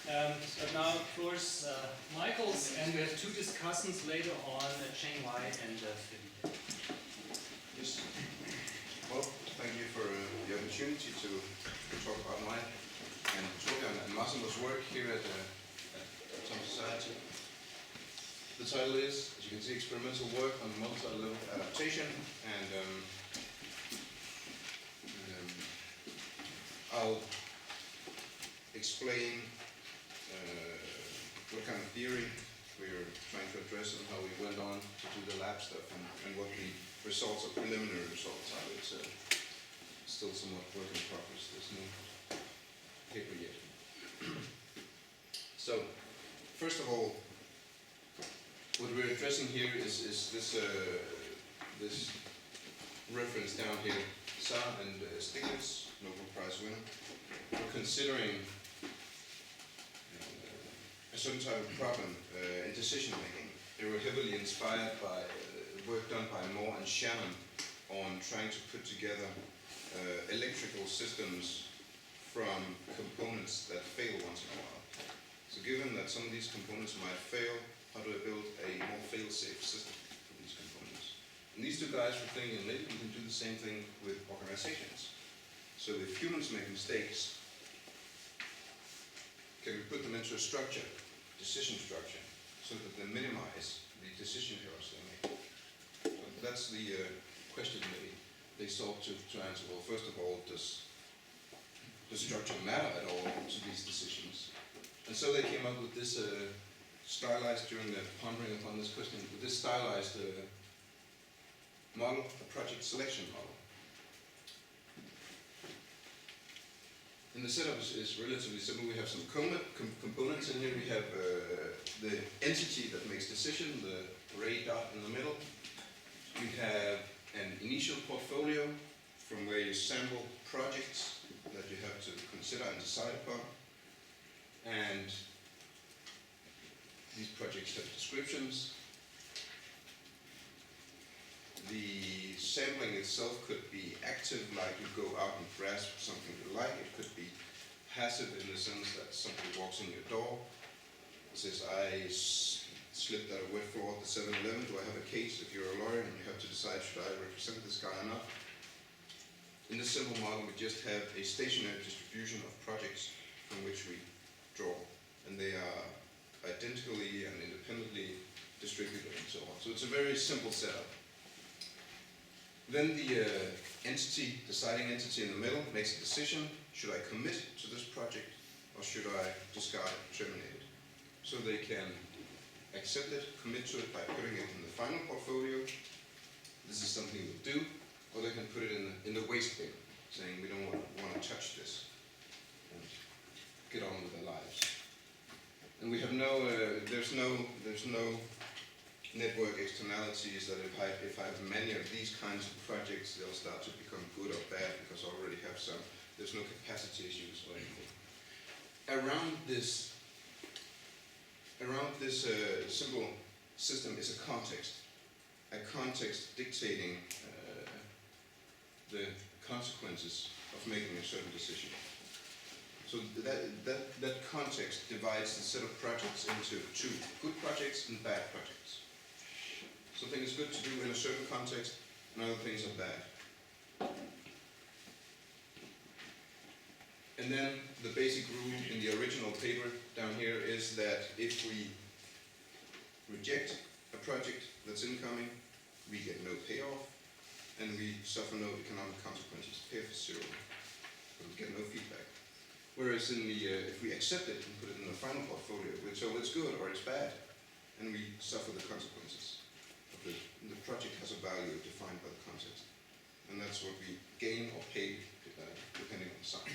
So now, of course, Michael's, and we have two discussants later on, Cheng Wai and Philippe. Yes. Well, thank you for the opportunity to talk about my and Torbjørn and Massimo's work here at Tom Society. The title is, as you can see, Experimental Work on Multi-Level Adaptation, and I'll explain what kind of theory we're trying to address and how we went on to do the lab stuff and what the results or preliminary results are. It's still somewhat work in progress. There's no paper yet. So, first of all, what we're addressing here is this this reference down here, Saar and Stiglitz, Nobel Prize winner, for considering a certain type of problem in decision making. They were heavily inspired by work done by Moore and Shannon on trying to put together electrical systems from components that fail once in a while. So given that some of these components might fail, how do I build a more fail-safe system for these components? And these two guys were thinking maybe we can do the same thing with organizations. So if humans make mistakes, can we put them into a structure, decision structure, so that they minimize the decision errors they make? So that's the question they sought to answer. Well, first of all, does structure matter at all to these decisions? And so they came up with this stylized, during the pondering upon this question, with this stylized model, a project selection model. And the setup is relatively simple. We have some components in here. We have the entity that makes decision, the gray dot in the middle. We have an initial portfolio from where you sample projects that you have to consider and decide upon. And these projects have descriptions. The sampling itself could be active, like you go out and grasp something you like. It could be passive in the sense that somebody walks in your door, says, I slipped out a wet floor at the 7-Eleven, do I have a case? If you're a lawyer and you have to decide, should I represent this guy or not? In this simple model, we just have a stationary distribution of projects from which we draw, and they are identically and independently distributed and so on. So it's a very simple setup. Then the deciding entity in the middle makes a decision. Should I commit to this project or should I discard it, terminate it? So they can accept it, commit to it by putting it in the final portfolio. This is something we'll do. Or they can put it in the waste bin, saying we don't want to touch this and get on with their lives. And we have there's no network externalities that if I have many of these kinds of projects, they'll start to become good or bad because I already have some. There's no capacity issues or anything. Around this simple system is a context dictating the consequences of making a certain decision. So that context divides the set of projects into two, good projects and bad projects. Something is good to do in a certain context, and other things are bad. And then the basic rule in the original paper down here is that if we reject a project that's incoming, we get no payoff, and we suffer no economic consequences. Payoff is zero, but we get no feedback. Whereas in if we accept it and put it in the final portfolio, so it's good or it's bad, and we suffer the consequences. The project has a value defined by the context, and that's what we gain or pay depending on the sign.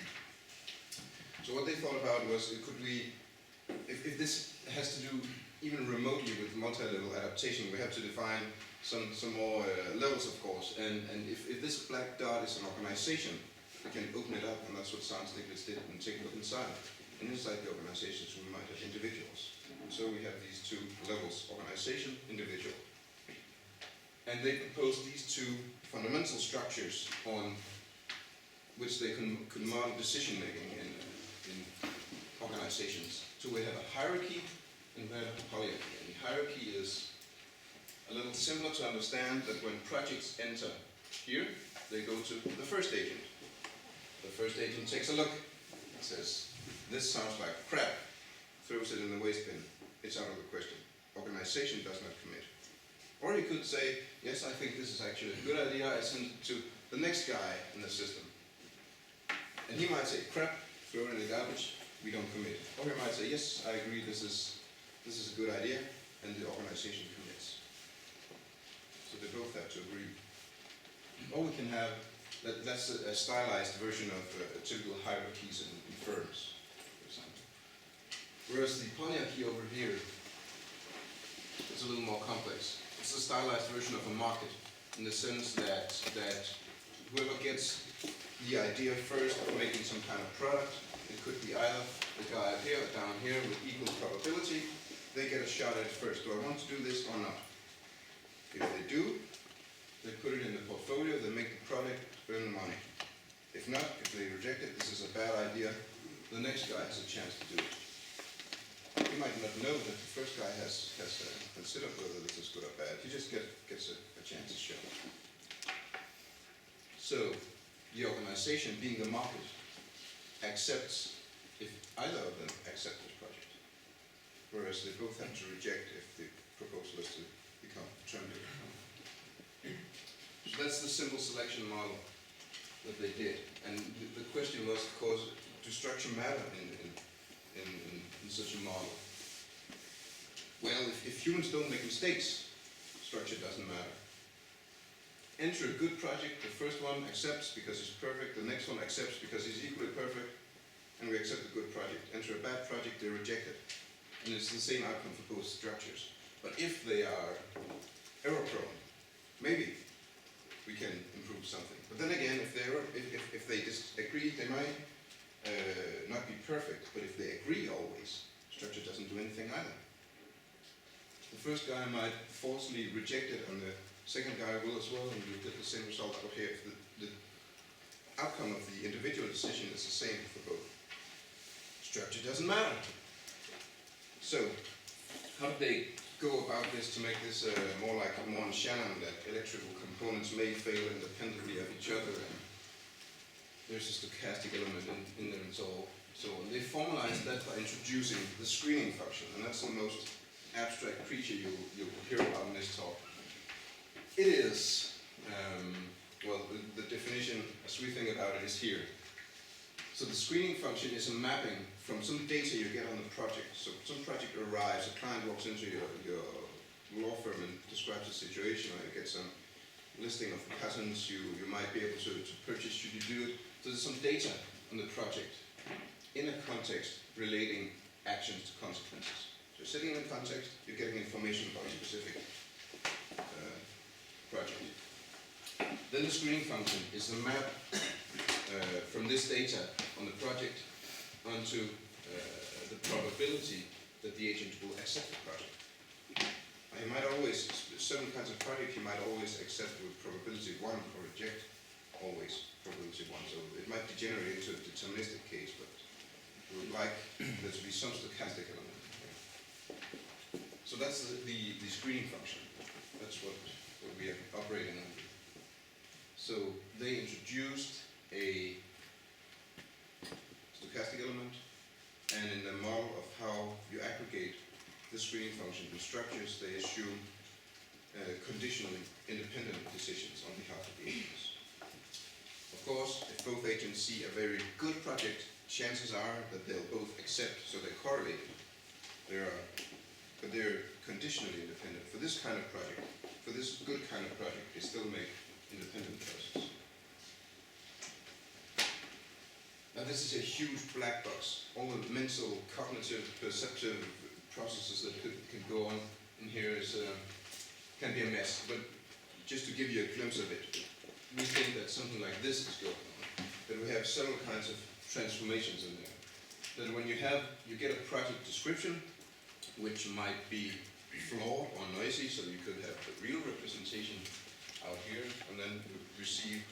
So what they thought about was, could we, if this has to do even remotely with multi-level adaptation, we have to define some more levels, of course. And if this black dot is an organization, we can open it up, and that's what Saar and Stiglitz did, and take a look inside. And inside the organizations, we might have individuals. And so we have these two levels, organization, individual. And they proposed these two fundamental structures on which they could model decision-making in organizations. So we have a hierarchy and we have a polyarchy. And the hierarchy is a little simpler to understand that when projects enter here, they go to the first agent. The first agent takes a look and says, this sounds like crap, throws it in the waste bin. It's out of the question. Organization does not commit. Or he could say, yes, I think this is actually a good idea, I send it to the next guy in the system. And he might say, crap, throw it in the garbage, we don't commit. Or he might say, yes, I agree, this is a good idea, and the organization commits. So they both have to agree. Or we can have, that's a stylized version of typical hierarchies in firms, for example. Whereas the polyarchy over here is a little more complex. It's a stylized version of a market, in the sense that whoever gets the idea first of making some kind of product, it could be either the guy up here or down here with equal probability, they get a shot at it first. Do I want to do this or not? If they do, they put it in the portfolio, they make the product, earn money. If not, if they reject it, this is a bad idea, the next guy has a chance to do it. He might not know that the first guy has considered whether this is good or bad. He just gets a chance to show. So, the organization, being the market, accepts if either of them accept this project. Whereas they both have to reject if the proposal is to become terminated. So that's the simple selection model that they did. And the question was, of course, do structure matter in such a model? Well, if humans don't make mistakes, structure doesn't matter. Enter a good project, the first one accepts because it's perfect, the next one accepts because it's equally perfect, and we accept a good project. Enter a bad project, they reject it. And it's the same outcome for both structures. But if they are error prone, maybe we can improve something. But then again, if they disagree, they might not be perfect, but if they agree always, structure doesn't do anything either. The first guy might falsely reject it, and the second guy will as well, and you get the same result out here if the outcome of the individual decision is the same for both. Structure doesn't matter. So, how did they go about this to make this more like Morn Shannon, that electrical components may fail independently of each other, and there's a stochastic element in there and so on. They formalized that by introducing the screening function, and that's the most abstract creature you'll hear about in this talk. It is, well, the definition as we think about it is here. So the screening function is a mapping from some data you get on the project. So some project arrives, a client walks into your law firm and describes the situation, or you get some listing of patents you might be able to purchase should you do it. So there's some data on the project in a context relating actions to consequences. So you're sitting in context, you're getting information about a specific project. Then the screening function is a map from this data on the project onto the probability that the agent will accept the project. You might always, certain kinds of project you might always accept with probability 1 or reject always probability 1. So it might degenerate into a deterministic case, but we would like there to be some stochastic element. So that's the screening function. That's what we are operating under. So they introduced a stochastic element, and in the model of how you aggregate the screening function in structures, they assume conditionally independent decisions on behalf of the agents. Of course, if both agents see a very good project, chances are that they'll both accept, so they're correlated. But they're conditionally independent. For this kind of project, for this good kind of project, they still make independent choices. Now this is a huge black box. All the mental, cognitive, perceptive processes that can go on in here can be a mess. But just to give you a glimpse of it, we think that something like this is going on. That we have several kinds of transformations in there. That when you get a project description, which might be flawed or noisy, so you could have the real representation out here, and then you receive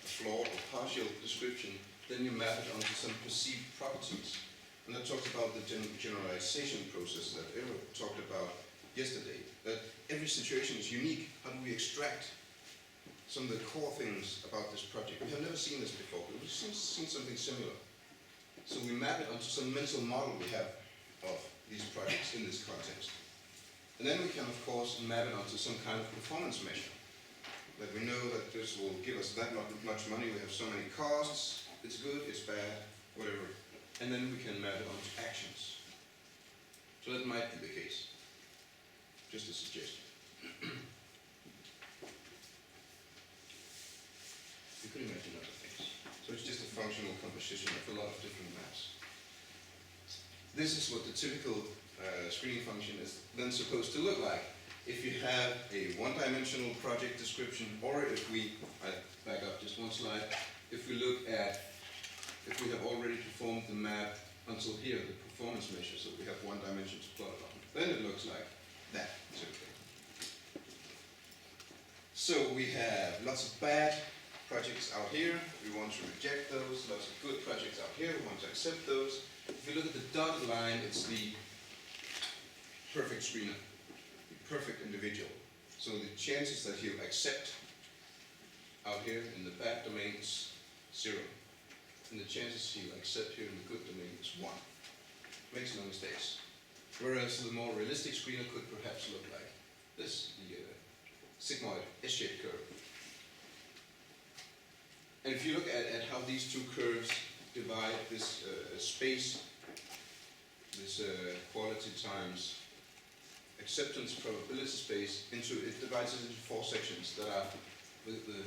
a flawed or partial description, then you map it onto some perceived properties. And that talks about the generalization process that Eero talked about yesterday, that every situation is unique. How do we extract some of the core things about this project? We have never seen this before, but we've seen something similar. So we map it onto some mental model we have of these projects in this context. And then we can, of course, map it onto some kind of performance measure. That we know that this will give us that much money, we have so many costs, it's good, it's bad, whatever. And then we can map it onto actions. So that might be the case. Just a suggestion. You could imagine other things. So it's just a functional composition of a lot of different maps. This is what the typical screening function is then supposed to look like. If you have a one-dimensional project description, or if we, I back up just one slide, if we look at, if we have already performed the map until here, the performance measure, so we have one dimension to plot it on, then it looks like that, typically. So we have lots of bad projects out here, we want to reject those, lots of good projects out here, we want to accept those. If you look at the dotted line, it's the perfect screener, the perfect individual. So the chances that he'll accept out here in the bad domain is 0. And the chances he'll accept here in the good domain is 1. Makes no mistakes. Whereas the more realistic screener could perhaps look like this, the sigmoid S-shaped curve. And if you look at how these two curves divide this space, this quality times acceptance probability space, it divides it into 4 sections that are the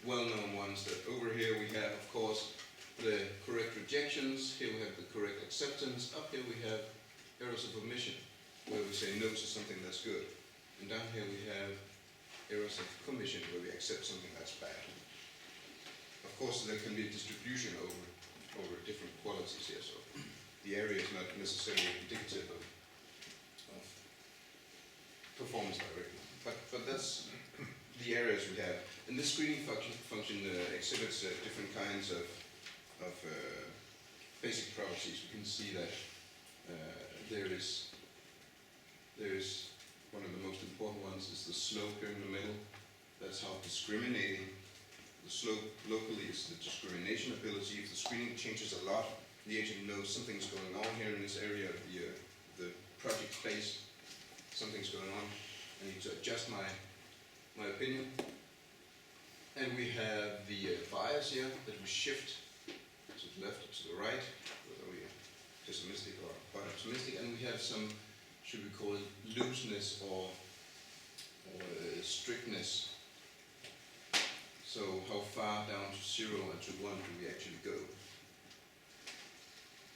well-known ones. That over here we have, of course, the correct rejections, here we have the correct acceptance, up here we have errors of omission, where we say no to something that's good. And down here we have errors of commission, where we accept something that's bad. Of course, there can be a distribution over different qualities here, so the area is not necessarily indicative of performance directly. But that's the areas we have. And this screening function exhibits different kinds of basic properties. We can see that there is one of the most important ones is the slope here in the middle. That's how discriminating. The slope locally is the discrimination ability. If the screening changes a lot, the agent knows something's going on here in this area of the project space. Something's going on. I need to adjust my opinion. And we have the bias here that we shift to the left or to the right, whether we are pessimistic or quite optimistic. And we have some, should we call it looseness or strictness. So how far down to 0 and to 1 do we actually go?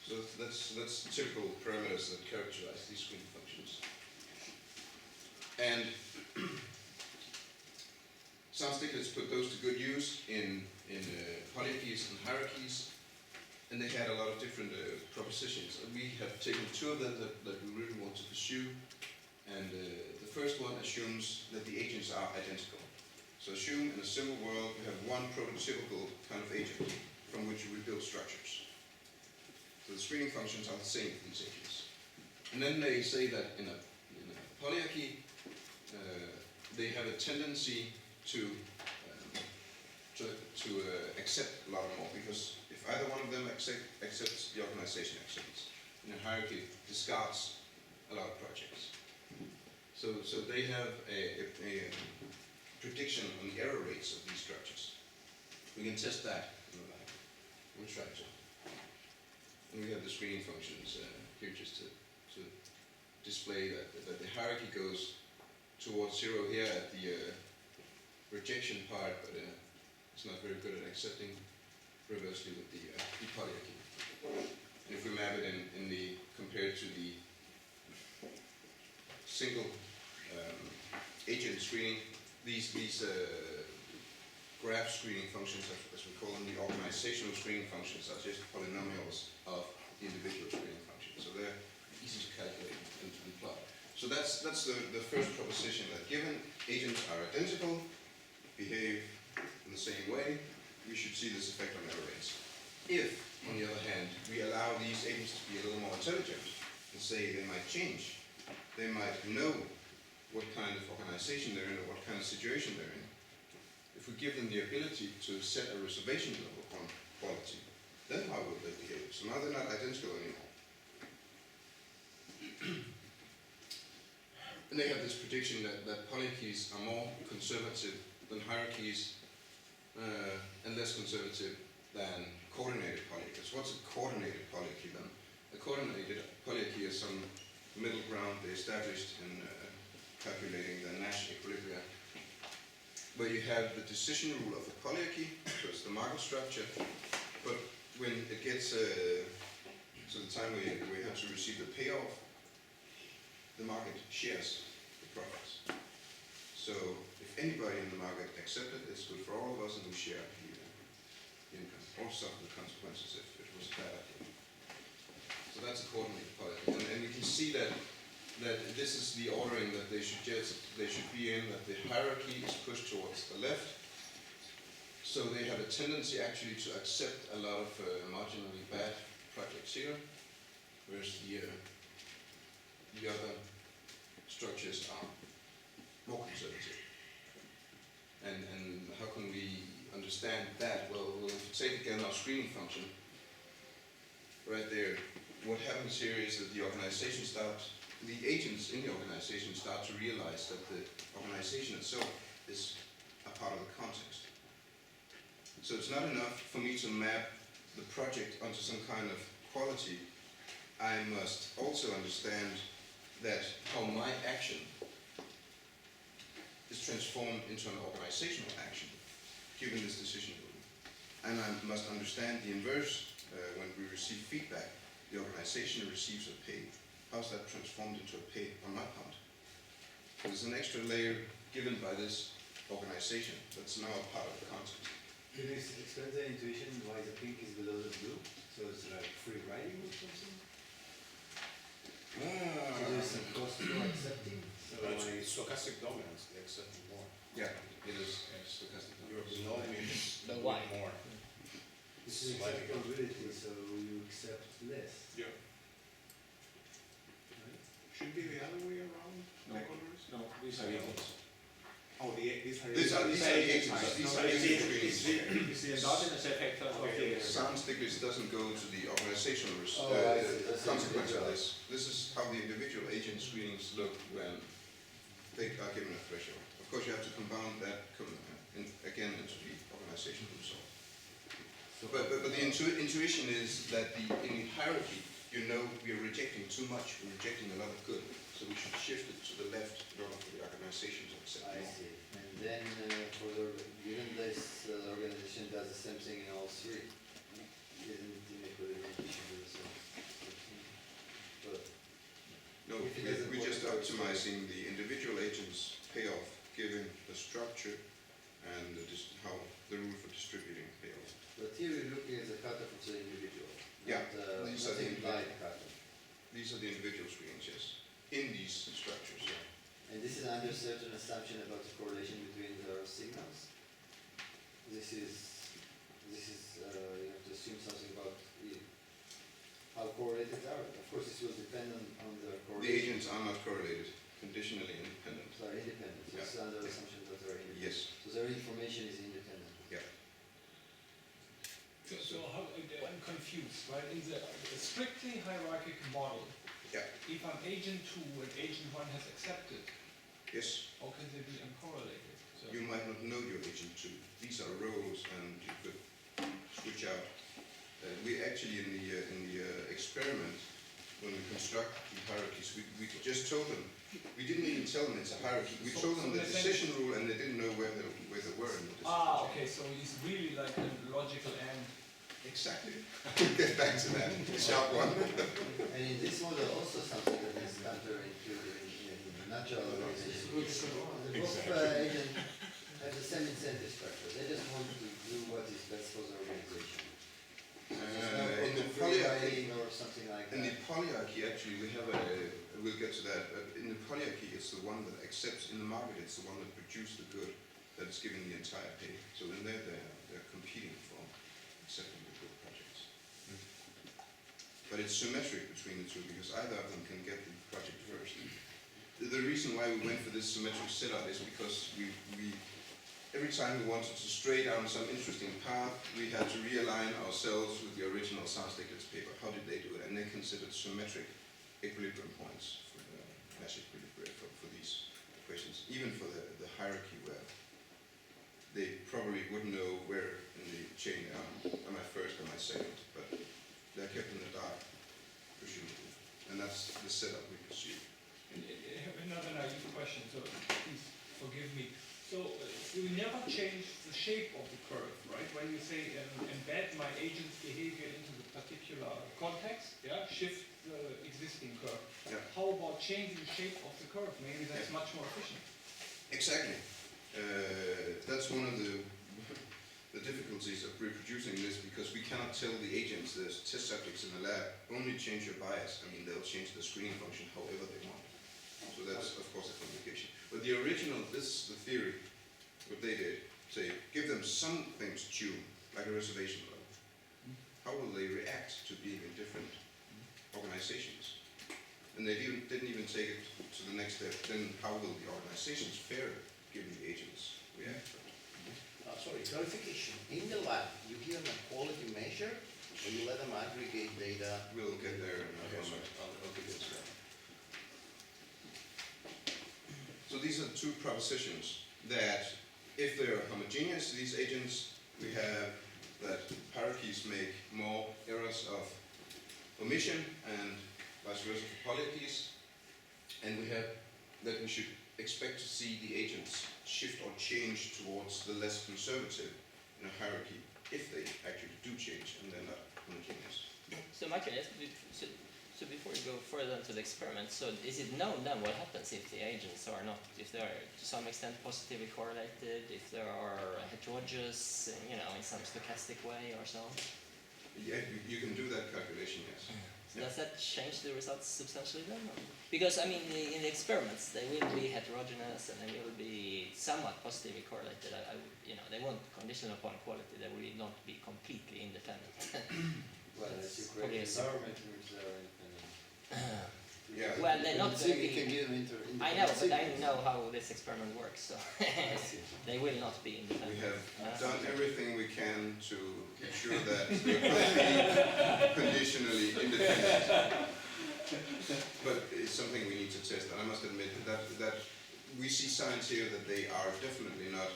So that's typical parameters that characterize these screening functions. And some stickers put those to good use in polyarchies and hierarchies, and they had a lot of different propositions. And we have taken 2 of them that we really want to pursue. And the first one assumes that the agents are identical. So assume in a simple world we have one prototypical kind of agent from which we build structures. So the screening functions are the same for these agents. And then they say that in a polyarchy, they have a tendency to accept a lot more, because if either one of them accepts, the organization accepts. In a hierarchy, discards a lot of projects. So they have a prediction on the error rates of these structures. We can test that in the lab. We'll try to. And we have the screening functions here just to display that the hierarchy goes towards 0 here at the rejection part, but it's not very good at accepting reversely with the polyarchy. And if we map it in the compared to the single agent screening, these graph screening functions, as we call them, the organizational screening functions, are just polynomials of the individual screening functions. So they're easy to calculate and to plot. So that's the first proposition, that given agents are identical, behave in the same way, we should see this effect on error rates. If, on the other hand, we allow these agents to be a little more intelligent and say they might change, they might know what kind of organization they're in or what kind of situation they're in. If we give them the ability to set a reservation level on quality, then how will they behave? So now they're not identical anymore. And they have this prediction that polyarchies are more conservative than hierarchies and less conservative than coordinated polyarchies. What's a coordinated polyarchy then? A coordinated polyarchy is some middle ground they established in calculating the Nash equilibria, where you have the decision rule of the polyarchy, so it's the Markov structure, but when it gets to the time we have to receive the payoff, the market shares the profits. So if anybody in the market accepts it, it's good for all of us and we share the income, or suffer the consequences if it was a bad idea. So that's a coordinated polyarchy, and we can see that this is the ordering that they should be in, that the hierarchy is pushed towards the left. So they have a tendency actually to accept a lot of marginally bad projects here, whereas the other structures are more conservative. And how can we understand that? Well, if you take again our screening function, right there, what happens here is that the agents in the organization start to realize that the organization itself is a part of the context. So it's not enough for me to map the project onto some kind of quality. I must also understand that how my action is transformed into an organizational action, given this decision rule. And I must understand the inverse. When we receive feedback, the organization receives a pay. How's that transformed into a pay on my part? There's an extra layer given by this organization that's now a part of the context. Can you explain the intuition why the pink is below the blue? So it's like free riding or something? So there's some cost for accepting. So It's stochastic dominance, they accept more. Yeah, it is stochastic. You're below me, The doing why? more. this is Slightly. acceptability, so you accept less. Yeah. Should be the other way around, No. economists? No, these are agents. Oh, these are. These are the agents. These are agents. It's the endogenous effect of the... Sound Stiglitz doesn't go to the organizational I see. That's consequence of individual. this. This is how the individual agent screenings look when they are given a threshold. Of course, you have to compound that again into the organizational result. But the intuition is that in the hierarchy, you know we are rejecting too much, we're rejecting a lot of good, so we should shift it to the left in order for the organization to accept I more. see. And then given this, the organization does the same thing in all three. Isn't the equalization do the same? But No, If it doesn't we're work just out, optimizing the individual agent's payoff, given the structure and how the rule for distributing payoff. But here we're looking at the cutoff of the individual. Yeah, Not, these not are the the implied cutoff. These are the individual screenings, yes. In these structures, yeah. And this is under certain assumption about the correlation between the signals. This is you have to assume something about how correlated are. Of course, this will depend on the The correlation. agents are not correlated, conditionally independent. So are independent. So it's under the assumption that they're independent. Yes, So their information is independent. So how, I'm confused, right? In the strictly hierarchical model, Yeah. if I'm agent 2 and agent 1 has accepted, yes. how can they be uncorrelated? So You might not know your agent too. These are roles and you could switch out. We actually in the experiment, when we construct the hierarchies, we just told them, we didn't even tell them it's a hierarchy. We So- told them so the they said- decision rule and they didn't know where they were in the decision. okay, so it's really like a logical and Exactly. We'll get back to that. Sharp one. And in this model also something that is counterintuitive in natural organization. The both agents have the same incentive structure. They just want to do what is best for the organization. In the free polyarchy, riding or something like in the that. polyarchy actually we have we'll get to that, but in the polyarchy it's the one that accepts, in the market it's the one that produces the good that is giving the entire pay. So in there they're competing for accepting the good projects. but it's symmetric between the two because either of them can get the project first. The reason why we went for this symmetric setup is because we every time we wanted to stray down some interesting path, we had to realign ourselves with the original Sarsdicker's paper. How did they do it? And they considered symmetric equilibrium points for the mesh equilibrium for these equations, even for the hierarchy where they probably wouldn't know where in the chain they are. Am I first, am I second? But they're kept in the dark, presumably. And that's the setup we pursue. And I have another naive question, so please forgive me. So you never change the shape of the curve, right? When you say embed my agent's behavior into the particular context, yeah, shift the existing curve. Yeah. How about changing the shape of the curve? Maybe that's much more efficient. Exactly. That's one of the difficulties of reproducing this because we cannot tell the agents, the test subjects in the lab, only change your bias. I mean, they'll change the screening function however they want. So that's, of course, a complication. But the original, this is the theory, what they did, say, give them something to tune, like a reservation level. How will they react to being in different organizations? And they didn't even take it to the next step. Then how will the organizations fare given the agents react? Sorry, clarification. In the lab, you give them a quality measure, or you let them aggregate data? We'll get there in a Okay, moment. sorry. I'll get into that. So these are two propositions that if they're homogeneous, these agents, we have that hierarchies make more errors of omission and vice versa for polyarchies. And we have that we should expect to see the agents shift or change towards the less conservative in a hierarchy if they actually do change and they're not homogeneous. So Michael, so before you go further into the experiment, so is it known then what happens if the agents are not, if they are to some extent positively correlated, if there are heterogeneous, in some stochastic way or so? Yeah, you can do that calculation, yes. So does that change the results substantially then? Or? Because I mean, in the experiments, they will be heterogeneous and they will be somewhat positively correlated. They won't condition upon quality. They will not be completely independent. Well, as you Probably create a simple- parameters that are independent. Yeah. Well, they're not going to You can be. give them I know, but I independent know how this experiment works, so they will not be independent. We have done everything we can to ensure that they will be conditionally independent. But it's something we need to test, and I must admit that we see signs here that they are definitely not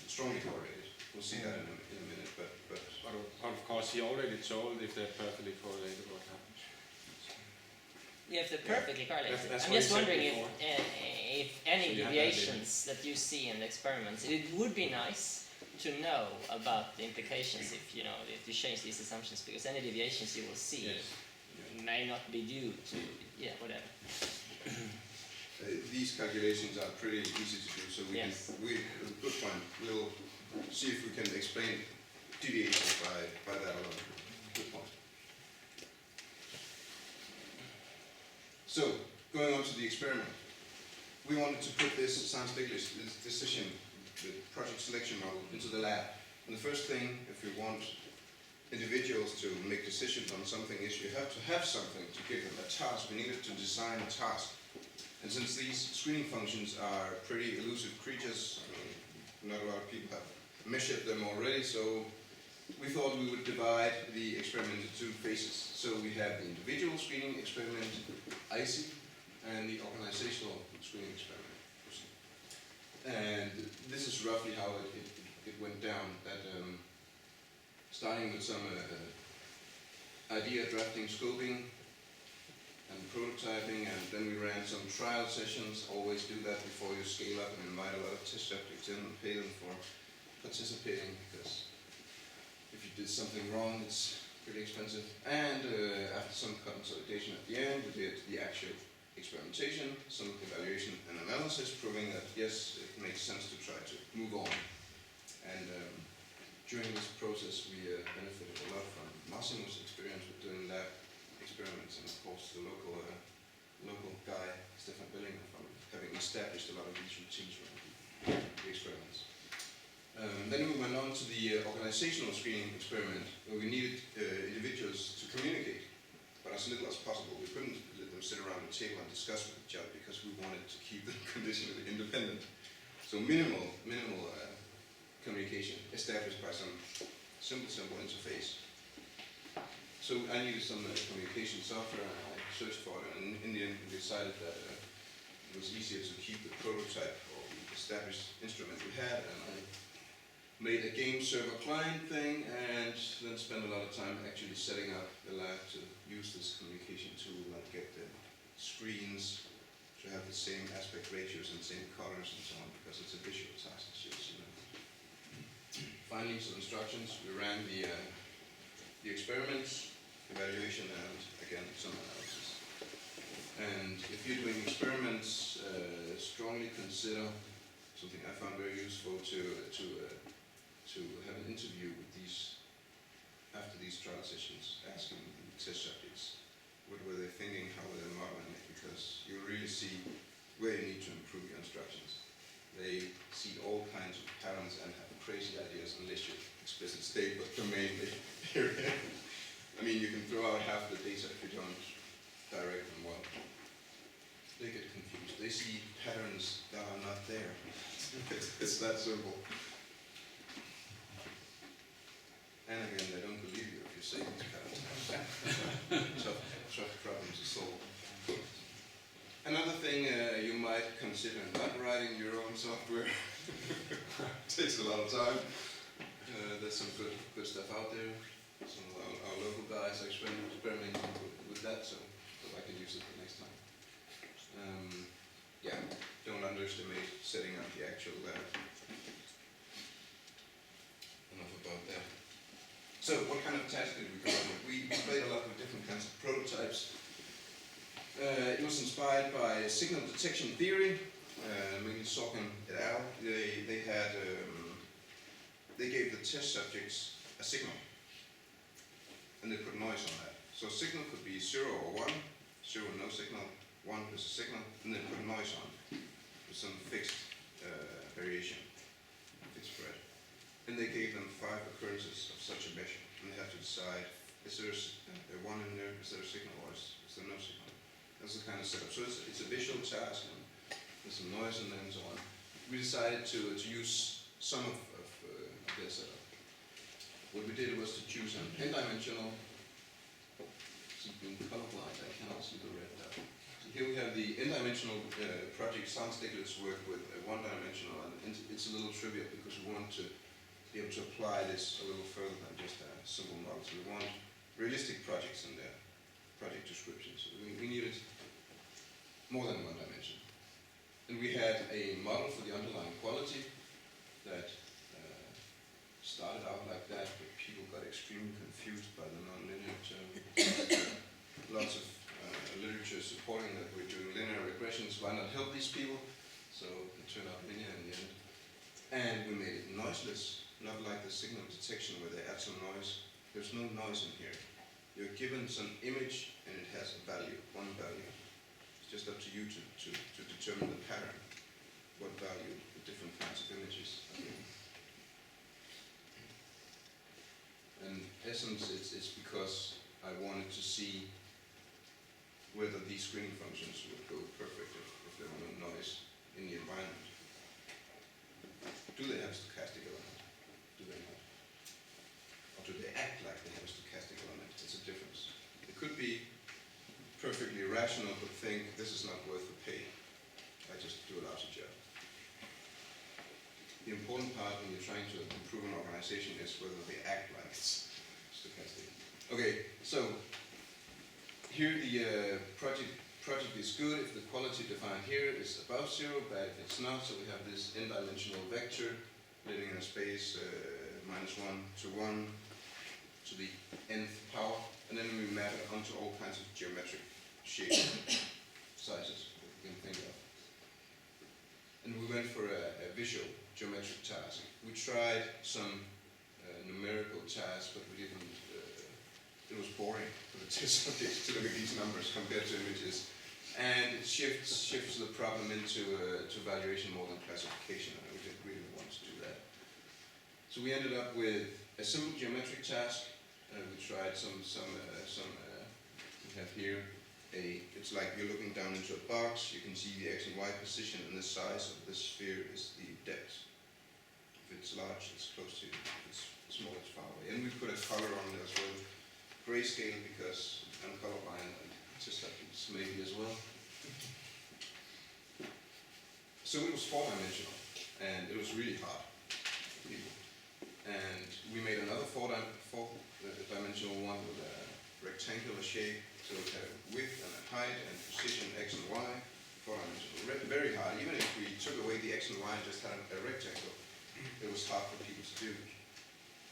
strongly correlated. We'll see that in a minute, but Of course, he already told if they're perfectly correlated what happens. Yeah, if they're perfectly correlated. That's I'm what just he said wondering before. if any So you have that deviations that you see in the experiments, it would be nice to know about the implications if if you change these assumptions, because any deviations you will see may not be due to whatever. these calculations are pretty easy to do, so Yes. good point. We'll see if we can explain deviations by that alone. Good point. So, going on to the experiment. We wanted to put this Sarsdicker's decision, the project selection model, into the lab. And the first thing, if we want individuals to make decisions on something, is you have to have something to give them, a task. We needed to design a task. And since these screening functions are pretty elusive creatures, not a lot of people have measured them already, so we thought we would divide the experiment into two phases. So we have the individual screening experiment, ICE, and the organizational screening experiment. And this is roughly how it went down. That starting with some idea drafting, scoping, and prototyping, and then we ran some trial sessions. Always do that before you scale up and invite a lot of test subjects in and pay them for participating, because if you did something wrong, it's pretty expensive. And after some consolidation at the end, we did the actual experimentation, some evaluation and analysis, proving that yes, it makes sense to try to move on. And during this process, we benefited a lot from Massimo's experience with doing lab experiments, and of course the local guy, Stefan Bellinger, from having established a lot of these routines around the experiments. Then we went on to the organizational screening experiment, where we needed individuals to communicate. But as little as possible. We couldn't let them sit around the table and discuss with each other because we wanted to keep them conditionally independent. So minimal communication established by some simple interface. So I needed some communication software, and I searched for it, and in the end we decided that it was easier to keep the prototype or the established instrument we had, and I made a game server client thing, and then spent a lot of time actually setting up the lab to use this communication tool and get the screens to have the same aspect ratios and same colors and so on, because it's a visual task, as you'll see now. Finding some instructions, we ran the experiments, evaluation, and again some analysis. And if you're doing experiments, strongly consider something I found very useful to have an interview with these after these trial sessions, asking the test subjects what were they thinking, how were they modeling it, because you really see where you need to improve your instructions. They see all kinds of patterns and have crazy ideas unless you explicit state what domain they hear. I mean, you can throw out half the data if you don't direct them well. They get confused. They see patterns that are not there. It's that simple. And again, they don't believe you if you say these patterns. tough problems to solve. Another thing you might consider not writing your own software. Takes a lot of time. There's some good stuff out there. Some of our local guys are experimenting with that, so I can use it the next time. Yeah, don't underestimate setting up the actual lab. Enough about that. So, what kind of task did we come up with? We played a lot with different kinds of prototypes. It was inspired by signal detection theory, mainly Sorkin et al. They gave the test subjects a signal, and they put noise on that. So signal could be 0 or 1, 0 no signal, 1 plus a signal, and then put noise on with some fixed variation, fixed spread. And they gave them 5 occurrences of such a measure, and they had to decide, is there a 1 in there, is there a signal, or is there no signal? That's the kind of setup. So it's a visual task, and there's some noise in there and so on. We decided to use some of their setup. What we did was to choose an n-dimensional, being colorblind, I cannot see the red dot. So here we have the n-dimensional project. Sans Stiglitz worked with a 1-dimensional, and it's a little trivial because we want to be able to apply this a little further than just a simple model. So we want realistic projects in there, project descriptions. So we needed more than 1 dimension. And we had a model for the underlying quality that started out like that, but people got extremely confused by the nonlinear term. Lots of literature supporting that we're doing linear regressions. Why not help these people? So it turned out linear in the end. And we made it noiseless, not like the signal detection where they add some noise. There's no noise in here. You're given some image and it has a value, one value. It's just up to you to determine the pattern, what value the different kinds of images are given. In essence, it's because I wanted to see whether these screening functions would go perfect if there were no noise in the environment. Do they have a stochastic element? Do they not? Or do they act like they have a stochastic element? It's a difference. It could be perfectly rational, but think this is not worth the pay. I just do a lousy job. The important part when you're trying to improve an organization is whether they act like it's stochastic. Okay, so here the project is good if the quality defined here is above 0, bad if it's not. So we have this n-dimensional vector living in a space -1 to 1 to the nth power, and then we map it onto all kinds of geometric shapes, sizes that you can think of. And we went for a visual geometric task. We tried some numerical tasks, but we didn't. It was boring for the test subjects to look at these numbers compared to images, and it shifts the problem into valuation more than classification. And we didn't really want to do that. So we ended up with a simple geometric task. We tried some have here it's like you're looking down into a box, you can see the X and Y position, and the size of this sphere is the depth. If it's large, it's close to you. If it's small, it's far away. And we put a color on it as well. Grayscale, because I'm colorblind, and just happens maybe as well. So it was 4-dimensional, and it was really hard for people. And we made another four-dimensional one with a rectangular shape, so it had width and a height and position X and Y, 4-dimensional. Very hard. Even if we took away the X and Y and just had a rectangle, it was hard for people to do,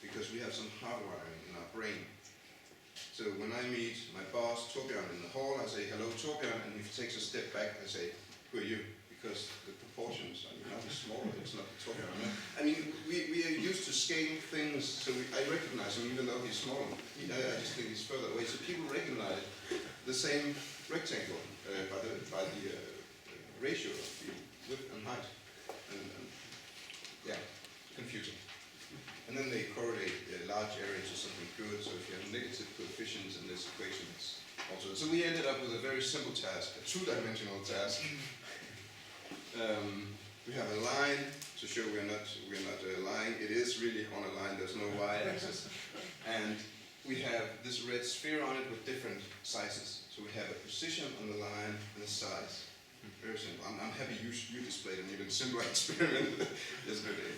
because we have some hardwiring in our brain. So when I meet my boss, Torbjørn, in the hall, I say, hello, Torbjørn, and if he takes a step back, I say, who are you? Because the proportions, I mean, I'm smaller, it's not Torbjørn. I mean, we are used to scaling things, so I recognize him even though he's smaller. I just think he's further away. So people recognize the same rectangle by the ratio of the width and height. And yeah, confusing. And then they correlate a large area to something good, so if you have negative coefficients in this equation, it's also... So we ended up with a very simple task, a 2-dimensional task. We have a line to show we're not lying. It is really on a line, there's no y-axis. And we have this red sphere on it with different sizes. So we have a position on the line and a size. Very simple. I'm happy you displayed an even simpler experiment yesterday.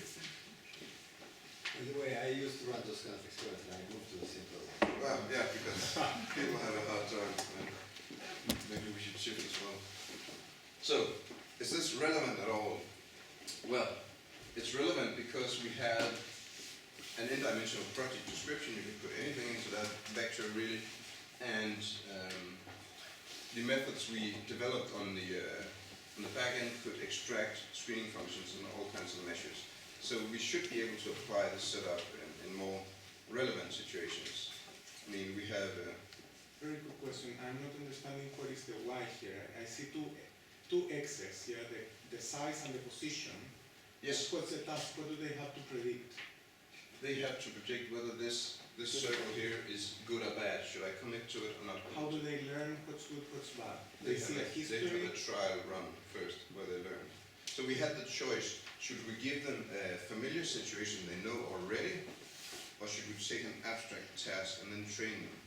By the way, I used to run those kind of experiments and I moved to the simpler one. Well, yeah, because people have a hard time. Maybe we should shift as well. So, is this relevant at all? Well, it's relevant because we have an n-dimensional project description. You can put anything into that vector, really. And the methods we developed on the back end could extract screening functions and all kinds of measures. So we should be able to apply this setup in more relevant situations. I mean, we have... Very good question. I'm not understanding what is the Y here. I see two X's, yeah, the size and the position. Yes. What's the task? What do they have to predict? They have to predict whether this circle here is good or bad. Should I commit to it or not? How do they learn what's good, what's bad? They see a have history. a trial run first where they learn. So we had the choice. Should we give them a familiar situation they know already, or should we take an abstract task and then train them?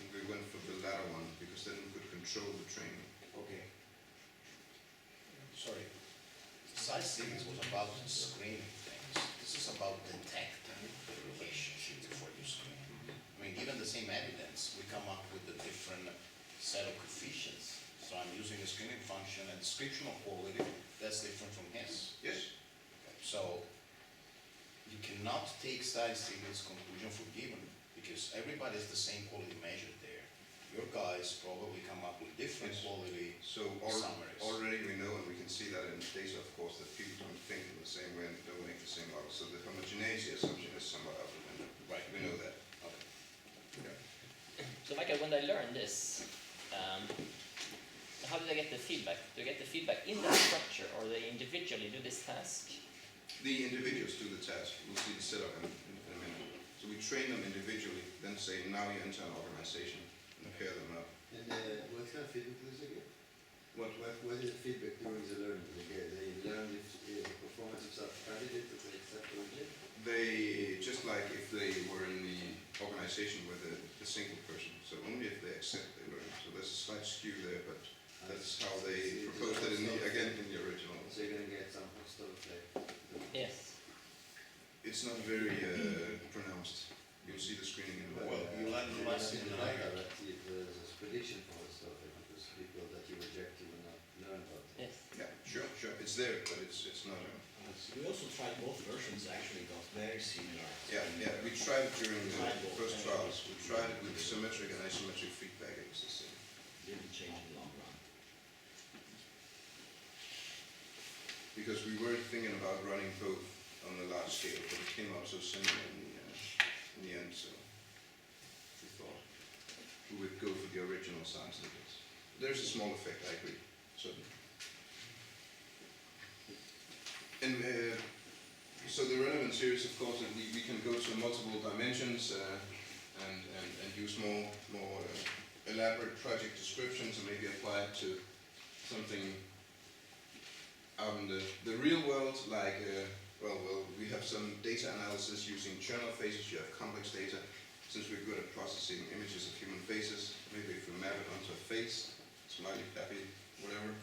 And we went for the latter one because then we could control the training. Okay. Sorry. Size signals was about screening things. This is about detecting the relationship before you screen. I mean, given the same evidence, we come up with a different set of coefficients. So I'm using a screening function, a description of quality that's different from his. Yes? Okay. So you cannot take statistics conclusion for given because everybody has the same quality measured there. Your guys probably come up with different quality So summaries. already we know, and we can see that in data, of course, that people don't think in the same way and don't make the same model. So the homogeneity assumption is somewhat out the window. Right. We know that. Okay. Yeah. So Michael, when they learn this, how do they get the feedback? Do they get the feedback in that structure, or they individually do this task? The individuals do the task. We'll see the setup in a minute. So we train them individually, then say, now you enter an organization, and pair them up. And what kind of feedback do they get? What? What is the feedback during the learning? They learn if the performance of such candidate that they accept or reject? They, just like if they were in the organization with a single person. So only if they accept, they learn. So there's a slight skew there, but that's how they proposed it in the original. So you're going to get some hostile effect. Yes. It's not very pronounced. You'll see the screening in the Well, you learn less in the There's a prediction for hostile effect because people that you reject you will not learn about. Yes. Yeah, sure. It's there, but it's not. We also tried both versions, actually got very similar. Yeah. We tried it during the first trials. We tried it with symmetric and isometric feedback. It was the same. Didn't change in the long run. Because we were thinking about running both on the large scale, but it came out so similar in the end. So we thought we would go for the original size limits. There's a small effect, I agree. Certainly. And so the relevance here is, of course, that we can go to multiple dimensions and use more elaborate project descriptions and maybe apply it to something out in the real world, like, well, we have some data analysis using journal faces, you have complex data. Since we're good at processing images of human faces, maybe if we map it onto a face, smiley, happy, whatever,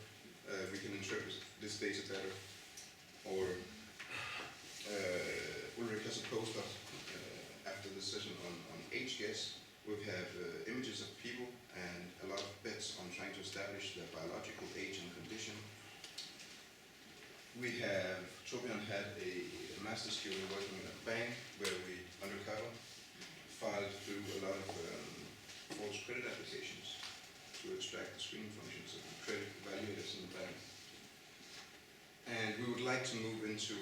we can interpret this data better. Or Ulrich has a poster after the session on age guess. We have images of people and a lot of bets on trying to establish their biological age and condition. We have, Torbjørn had a master's student working in a bank where we, undercover, filed through a lot of false credit applications to extract the screening functions of the credit evaluators in the bank. And we would like to move into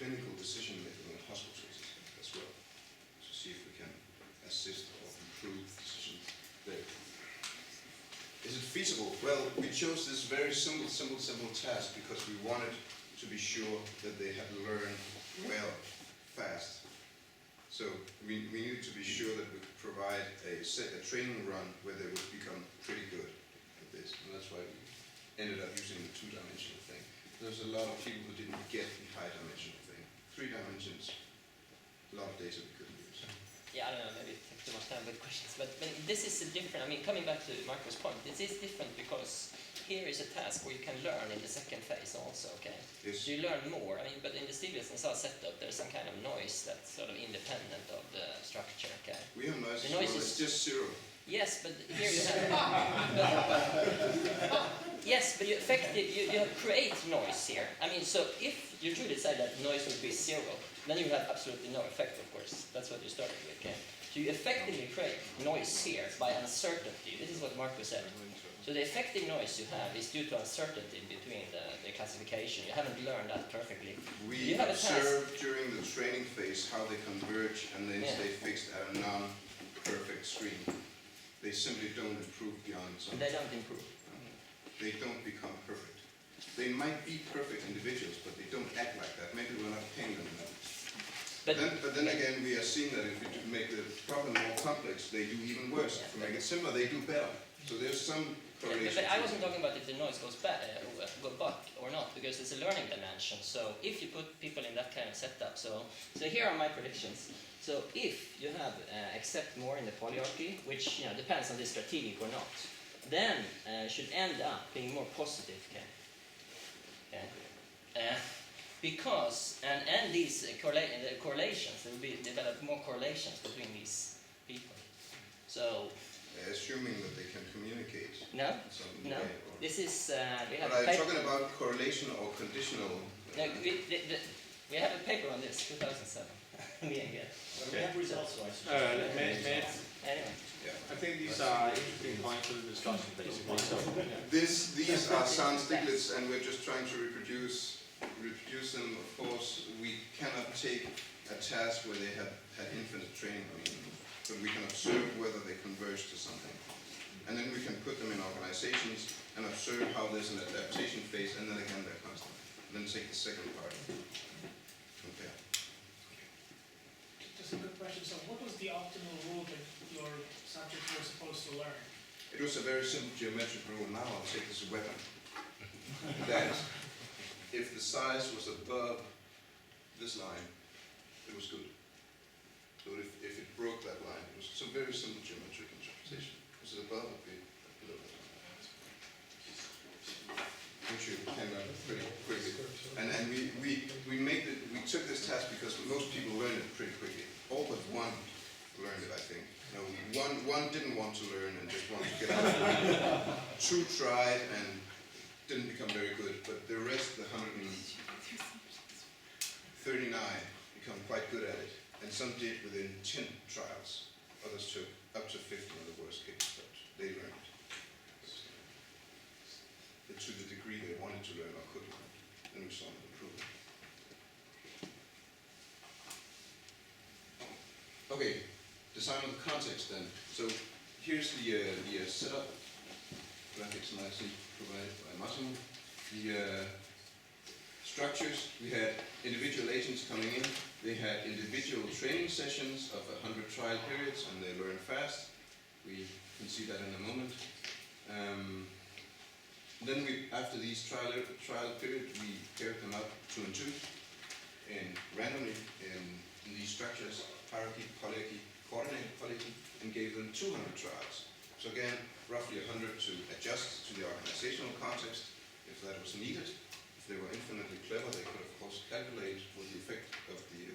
clinical decision making in hospitals as well, to see if we can assist or improve decisions there. Is it feasible? Well, we chose this very simple task because we wanted to be sure that they had learned well, fast. So we needed to be sure that we could provide a training run where they would become pretty good at this. And that's why we ended up using the 2-dimensional thing. There's a lot of people who didn't get the high-dimensional thing. 3 dimensions, a lot of data we couldn't use. Yeah, I don't know, maybe it takes too much time with questions, but this is a different, I mean, coming back to Marco's point, this is different because here is a task where you can learn in the second phase also, okay? Yes. So you learn more, I mean, but in the Stiglitz and Saar setup, there's some kind of noise that's sort of independent of the structure, okay? We have noise The as well, noise it's just 0. Yes, but here you have. Yes, but you create noise here. I mean, so if you truly say that noise would be 0, then you have absolutely no effect, of course. That's what you started with, okay? So you effectively create noise here by uncertainty. This is what Marco said. So the effective noise you have is due to uncertainty between the classification. You haven't learned that perfectly. We observed during the training phase how they converge and then stay fixed at a non-perfect screen. They simply don't improve beyond something. They don't improve. They don't become perfect. They might be perfect individuals, but they don't act like that. Maybe we're not paying them enough. But then again, we are seeing that if we do make the problem more complex, they do even worse. If we make it simpler, they do better. So there's some correlation. But I wasn't talking about if the noise goes back or not, because it's a learning dimension. So if you put people in that kind of setup, so here are my predictions. So if you have accept more in the polyarchy, which depends on the strategic or not, then should end up being more positive. Because and these correlations, there will be developed more correlations between these people. So assuming that they can communicate. No. In some No. way, or This is we have. But are you talking about correlation or conditional? No, we have a paper on this, 2007. Me and Gert. We have results, so I Anyway. I think these are interesting points for the discussion, basically. So, These are Sound Stiglitz, and we're just trying to reproduce them. Of course, we cannot take a task where they have had infinite training, but we can observe whether they converge to something. And then we can put them in organizations and observe how there's an adaptation phase, and then again they're constant. And then take the second part. Compare. Just a quick question. So what was the optimal rule that your subjects were supposed to learn? It was a very simple geometric rule. Now I'll take this weapon. That if the size was above this line, it was good. So if it broke that line, it was a very simple geometric interpretation. Was it above or below that line? Which you can learn pretty quickly. And we took this task because most people learn it pretty quickly. All but one learned it, I think. No, one didn't want to learn and just wanted to get out of it. 2 tried and didn't become very good, but the rest, the 139, become quite good at it. And some did within 10 trials. Others took up to 50 on the worst case, but they learned it. To the degree they wanted to learn or could learn. Then we saw them improve. Okay, design of the context then. So here's the setup. Graphics nicely provided by Martin. The structures, we had individual agents coming in. They had individual training sessions of 100 trial periods and they learned fast. We can see that in a moment. Then we, after these trial period, we paired them up 2 and 2 randomly in these structures, hierarchy, polyarchy, coordinated polyarchy, and gave them 200 trials. So again, roughly 100 to adjust to the organizational context, if that was needed. If they were infinitely clever, they could of course calculate what the effect of the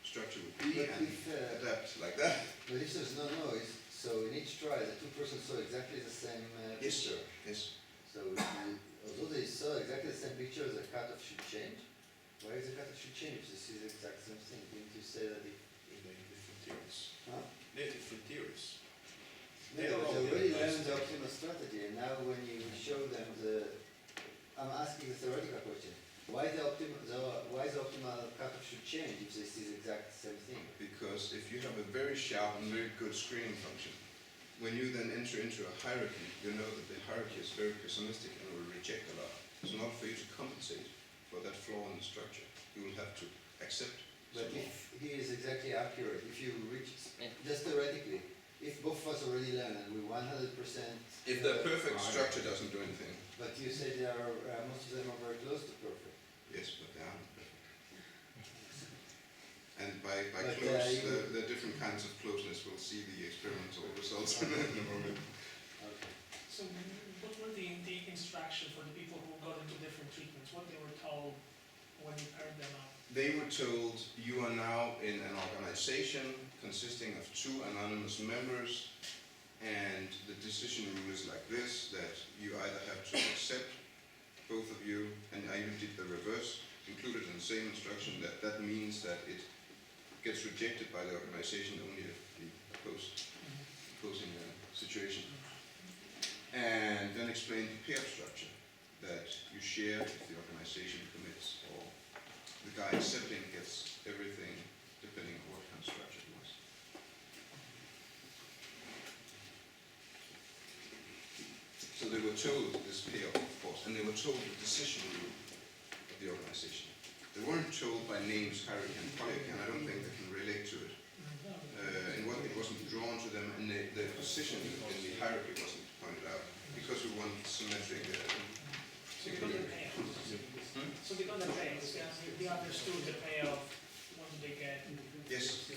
structure would be But and if, adapt like that. But if there's no noise, so in each trial the two persons saw exactly the same Yes. picture. Yes. So although they saw exactly the same picture, the cutoff should change. Why is the cutoff should change if this is the exact same thing? Didn't you say that if... They have different theories. Huh? They have different theories. They already learned the optimal strategy, and now when you show them the... I'm asking the theoretical question. Why the optimal cutoff should change if this is the exact same thing? Because if you have a very sharp and very good screening function, when you then enter into a hierarchy, you know that the hierarchy is very pessimistic and will reject a lot. So in order for you to compensate for that flaw in the structure, you will have to accept. But if he is exactly accurate, if you reach, Yeah. just theoretically, if both of us already learn and we 100%... If the perfect structure doesn't do anything, But you said they are, most of them are very close to perfect. yes, but they aren't perfect. And by But, close, you- the different kinds of closeness, we'll see the experimental results in a moment. Okay. So what were the instruction for the people who got into different treatments? What they were told when you paired them up? They were told, you are now in an organization consisting of 2 anonymous members, and the decision rule is like this, that you either have to accept, both of you, and I even did the reverse, included in the same instruction, that means that it gets rejected by the organization only if the opposing situation. And then explain the pair structure, that you share if the organization commits, or the guy accepting gets everything depending on what kind of structure it was. So they were told this pair, of course, and they were told the decision rule of the organization. They weren't told by names, hierarchy, and polyarchy, and I don't think they can relate to it. It wasn't drawn to them, and the position in the hierarchy wasn't pointed out, because we want symmetric So they got the payoff. So they got the payoff. They understood the payoff. What did they get? Yes.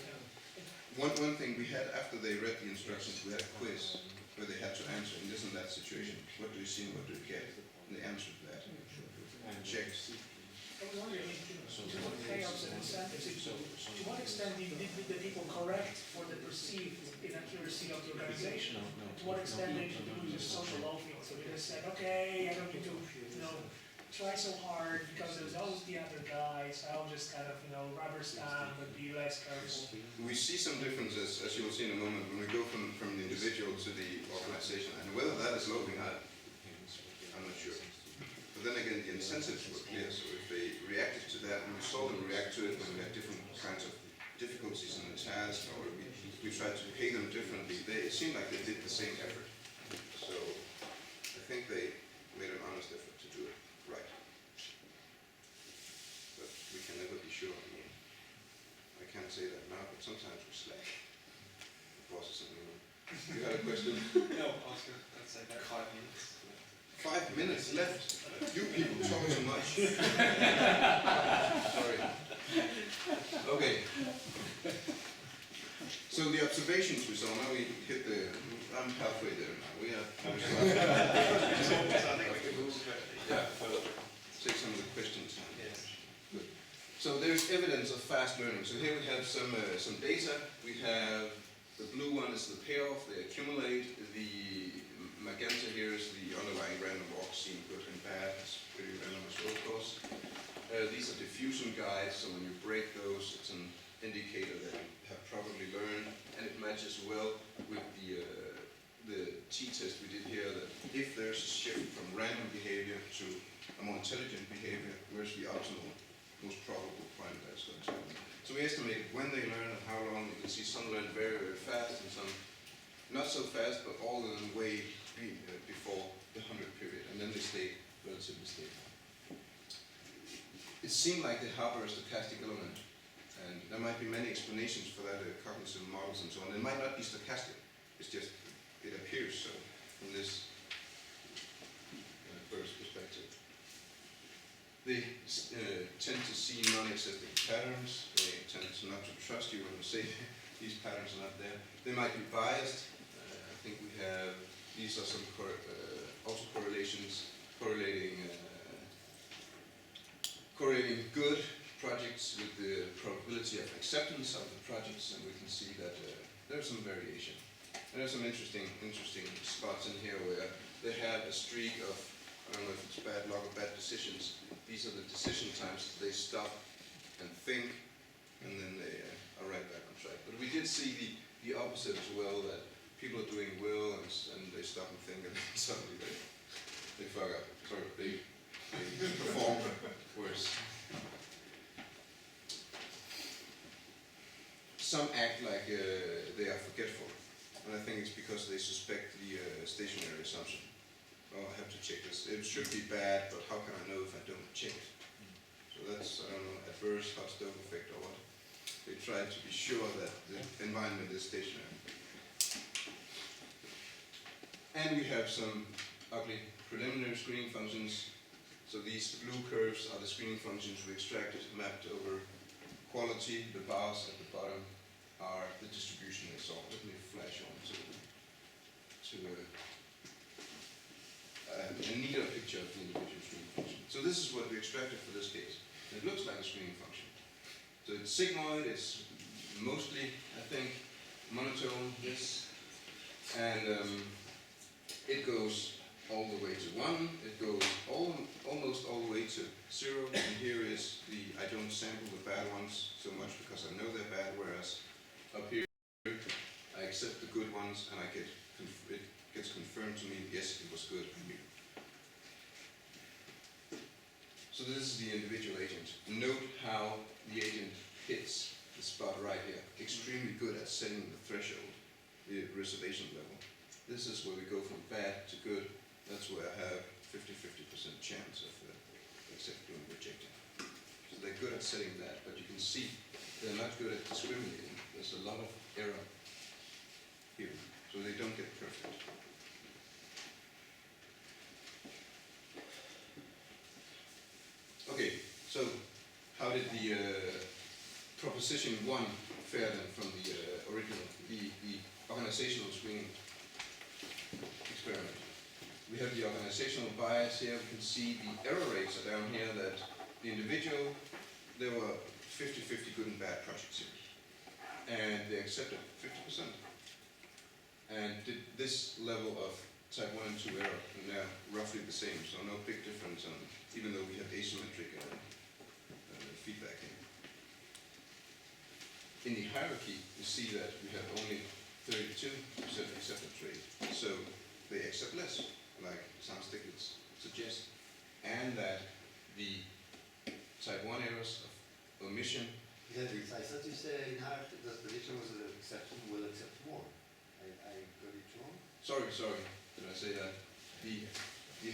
One thing we had, after they read the instructions, we had a quiz where they had to answer in this and that situation. What do you see and what do you get? And they answered that. And checked. I was wondering, to what payoffs and incentives, to what extent did the people correct for the perceived inaccuracy of the organization? To what extent did people use social loafing? So they just said, okay, I don't need to, try so hard because there's always the other guy, so I'll just kind of, rubber stamp but be less careful. We see some differences, as you will see in a moment, when we go from the individual to the organization. And whether that is loafing, I'm not sure. But then again, the incentives were clear, so if they reacted to that, and we saw them react to it when we had different kinds of difficulties in the task, or we tried to pay them differently, it seemed like they did the same effort. So I think they made an honest effort to do it right. But we can never be sure. I can't say that now, but sometimes we slack. The boss is something. You had a question? No, Oscar, that's like 5 minutes. 5 minutes left. You people talk too much. Sorry. Okay. So the observations we saw, now we hit I'm halfway there now. We have take some of the questions now. Good. So there's evidence of fast learning. So here we have some data. We have the blue one is the payoff. They accumulate. The magenta here is the underlying random walk, seem good and bad. It's pretty random as well, of course. These are diffusion guides, so when you break those, it's an indicator that you have probably learned, and it matches well with the t-test we did here, that if there's a shift from random behavior to a more intelligent behavior, where's the optimal, most probable point that's going to happen. So we estimated when they learn and how long. You can see some learn very, very fast, and some not so fast, but all of them way before the 100 period, and then they stay relatively stable. It seemed like they harbor a stochastic element, and there might be many explanations for that, cognitive models and so on. It might not be stochastic, it's just it appears so from this first perspective. They tend to see non-existing patterns. They tend to not to trust you when you say these patterns are not there. They might be biased. I think we have, these are some autocorrelations correlating good projects with the probability of acceptance of the projects, and we can see that there's some variation. And there's some interesting spots in here where they have a streak of, I don't know if it's bad luck or bad decisions. These are the decision times they stop and think, and then they are right back on track. But we did see the opposite as well, that people are doing well and they stop and think, and then suddenly they fuck up. Sorry, they perform worse. Some act like they are forgetful, and I think it's because they suspect the stationary assumption. Oh, I have to check this. It should be bad, but how can I know if I don't check it? So that's, I don't know, adverse hot stove effect or what. They try to be sure that the environment is stationary. And we have some ugly preliminary screening functions. So these blue curves are the screening functions we extracted, mapped over quality. The bars at the bottom are the distribution they saw. Let me flash on to a neater picture of the individual screening function. So this is what we extracted for this case. It looks like a screening function. So it's sigmoid, it's mostly, I think, monotone, this, and it goes all the way to 1, it goes almost all the way to 0, and here is the, I don't sample the bad ones so much because I know they're bad, whereas up here I accept the good ones and it gets confirmed to me, yes, it was good. So this is the individual agent. Note how the agent hits the spot right here. Extremely good at setting the threshold, the reservation level. This is where we go from bad to good. That's where I have 50-50% chance of accepting and rejecting. So they're good at setting that, but you can see they're not good at discriminating. There's a lot of error here, so they don't get perfect. Okay, so how did the proposition 1 fare then from the original, the organizational screening experiment? We have the organizational bias here. We can see the error rates are down here, that the individual, there were 50-50 good and bad projects here. And they accepted 50%. And did this level of type 1 and 2 error, and they're roughly the same, so no big difference, even though we have asymmetric feedback here. In the hierarchy, you see that we have only 32% acceptance rate, so they accept less, like some stickets suggest, and that the type 1 errors of omission. I thought you said in hierarchy the prediction was an exception will accept more. I got it wrong? Sorry, did I say that? The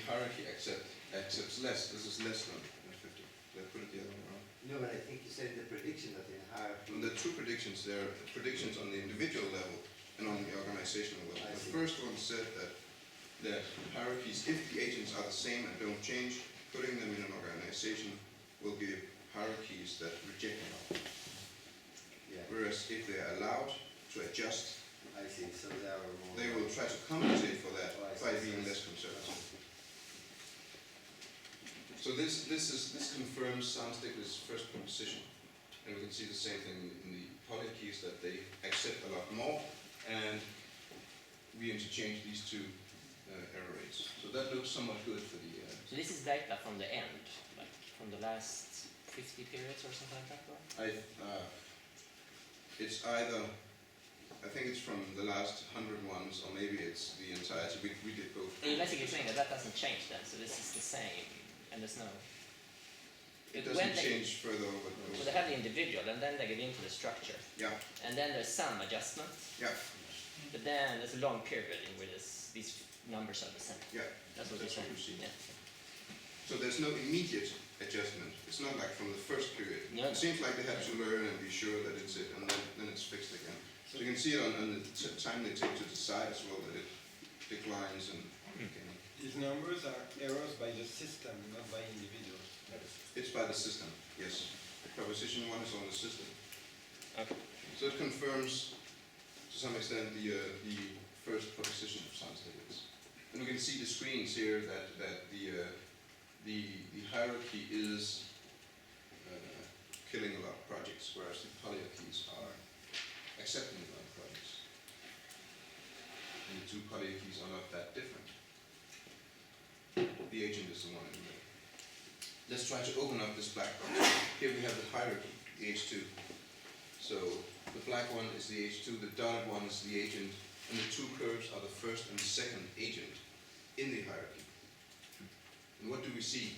hierarchy accepts less. This is less than 50. Did I put it the other way around? No, but I think you said in the prediction that in hierarchy. And the two predictions there, predictions on the individual level and on the organizational level. The first one said that hierarchies, if the agents are the same and don't change, putting them in an organization will give hierarchies that reject them. Yeah. Whereas if they are allowed to adjust, I see, so they are more. they will try to compensate for that by being see. less conservative. So this confirms Samsticker's first proposition, and we can see the same thing in the polykeys, that they accept a lot more, and we interchange these two error rates. So that looks somewhat good for the. So this is data from the end, like from the last 50 periods or something like that, or? It's either, I think it's from the last 100 ones, or maybe it's the entirety. We did both. You're basically saying that doesn't change then, so this is the same, and there's no. It doesn't change further over. So they have the individual, and then they get into the structure. Yeah. And then there's some adjustment. Yeah. But then there's a long period in which these numbers are the same. Yeah. That's what That's you're what saying. you see. Yeah. So there's no immediate adjustment. It's not like from the first period. No. It seems like they have to learn and be sure that it's it, and then it's fixed again. So you can see it on the time they take to decide as well, that declines and These numbers are errors by the system, not by individuals. it's by the system, yes. Proposition 1 is on the system. Okay. So it confirms to some extent the first proposition of science statements. And we can see the screens here that the hierarchy is killing a lot of projects, whereas the polyarchies are accepting a lot of projects. And the two polyarchies are not that different. The agent is the one in the middle. Let's try to open up this black box. Here we have the hierarchy, the H2. So the black one is the H2, the dotted one is the agent, and the two curves are the first and second agent in the hierarchy. And what do we see?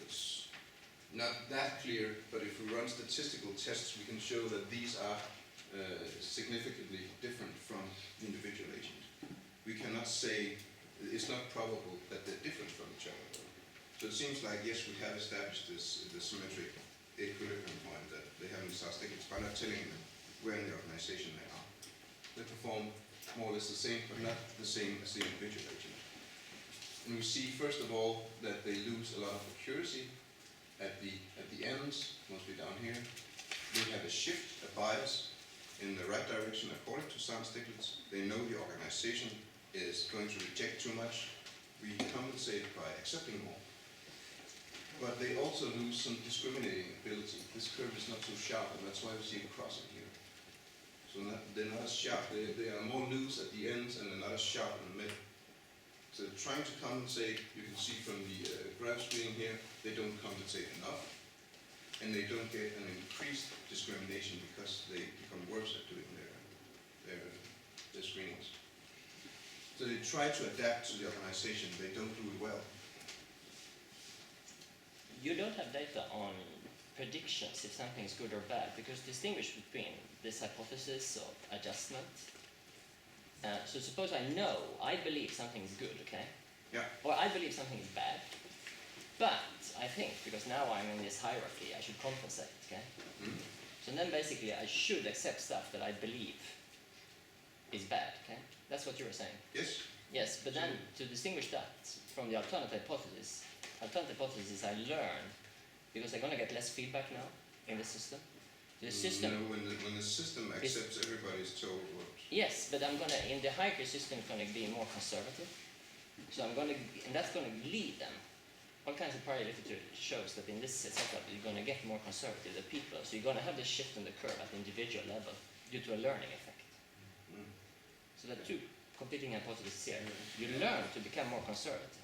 It's not that clear, but if we run statistical tests, we can show that these are significantly different from the individual agent. We cannot say, it's not probable that they're different from each other. So it seems like, yes, we have established this symmetric equilibrium point that they have in the SAS tickets by not telling them where in the organization they are. They perform more or less the same, but not the same as the individual agent. And we see, first of all, that they lose a lot of accuracy at the ends, mostly down here. They have a shift, a bias, in the right direction according to Sam Stiglitz. They know the organization is going to reject too much. We compensate by accepting more. But they also lose some discriminating ability. This curve is not so sharp, and that's why we see it crossing here. So they're not as sharp. They are more loose at the ends, and they're not as sharp in the middle. So trying to compensate, you can see from the graph screen here, they don't compensate enough. And they don't get an increased discrimination because they become worse at doing their screenings. So they try to adapt to the organization, they don't do it well. You don't have data on predictions if something is good or bad, because distinguish between this hypothesis of adjustment. So suppose I believe something is good, okay? Yeah. Or I believe something is bad, but I think, because now I'm in this hierarchy, I should compensate, okay? Mm. So then basically I should accept stuff that I believe is bad, okay? That's what you were saying. Yes? Yes, but then to distinguish that from the alternative hypothesis is I learn, because I'm going to get less feedback now in the system. The system. No, when the system accepts everybody's told what. Yes, but I'm going to, in the hierarchy system, it's going to be more conservative. So I'm going to, and that's going to lead them. All kinds of prior literature shows that in this setup, you're going to get more conservative, the people. So you're going to have the shift in the curve at the individual level due to a learning effect. Mm. So there are two competing hypotheses here. You learn to become more conservative.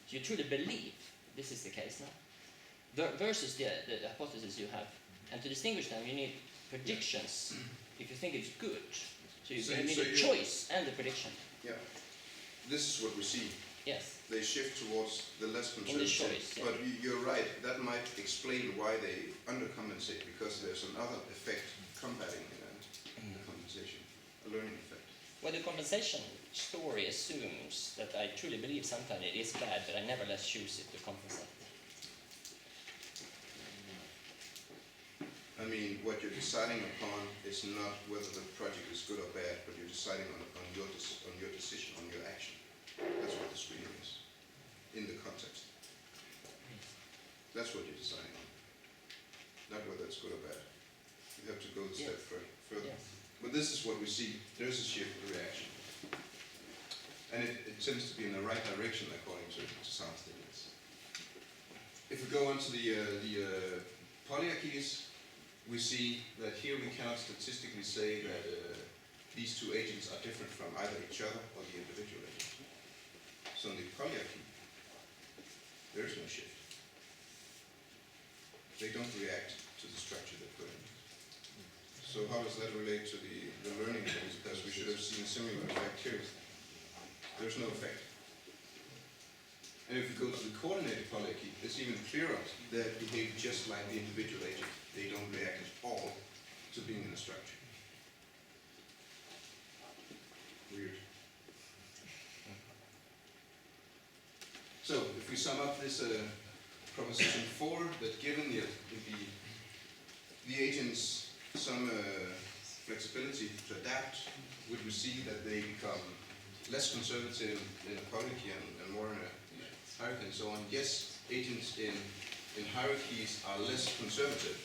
So you truly believe this is the case now. Versus the hypothesis you have. And to distinguish them, you need predictions if you think it's good. So you need a choice and the prediction. Yeah. This is what we see. Yes. They shift towards the less In the conservative. choice, yeah. But you're right, that might explain why they undercompensate, because there's another effect combating the compensation, a learning effect. Well, the compensation story assumes that I truly believe sometimes it is bad, but I nevertheless choose it to compensate. I mean, what you're deciding upon is not whether the project is good or bad, but you're deciding on your decision, on your action. That's what the screening is, in the context. That's what you're deciding on, not whether it's good or bad. You have to go a step further. Yes. But this is what we see. There's a shift in reaction. And it tends to be in the right direction according to sound statements. If we go on to the polyarchies, we see that here we cannot statistically say that these two agents are different from either each other or the individual agent. So in the polyarchy, there is no shift. They don't react to the structure they put in. So how does that relate to the learning phase? Because we should have seen a similar effect here. There's no effect. And if we go to the coordinated polyarchy, it's even clearer. They behave just like the individual agent. They don't react at all to being in a structure. Weird. So, if we sum up this proposition 4, that given the agents some flexibility to adapt, would we see that they become less conservative in a hierarchy and more in a hierarchy and so on. Yes, agents in hierarchies are less conservative,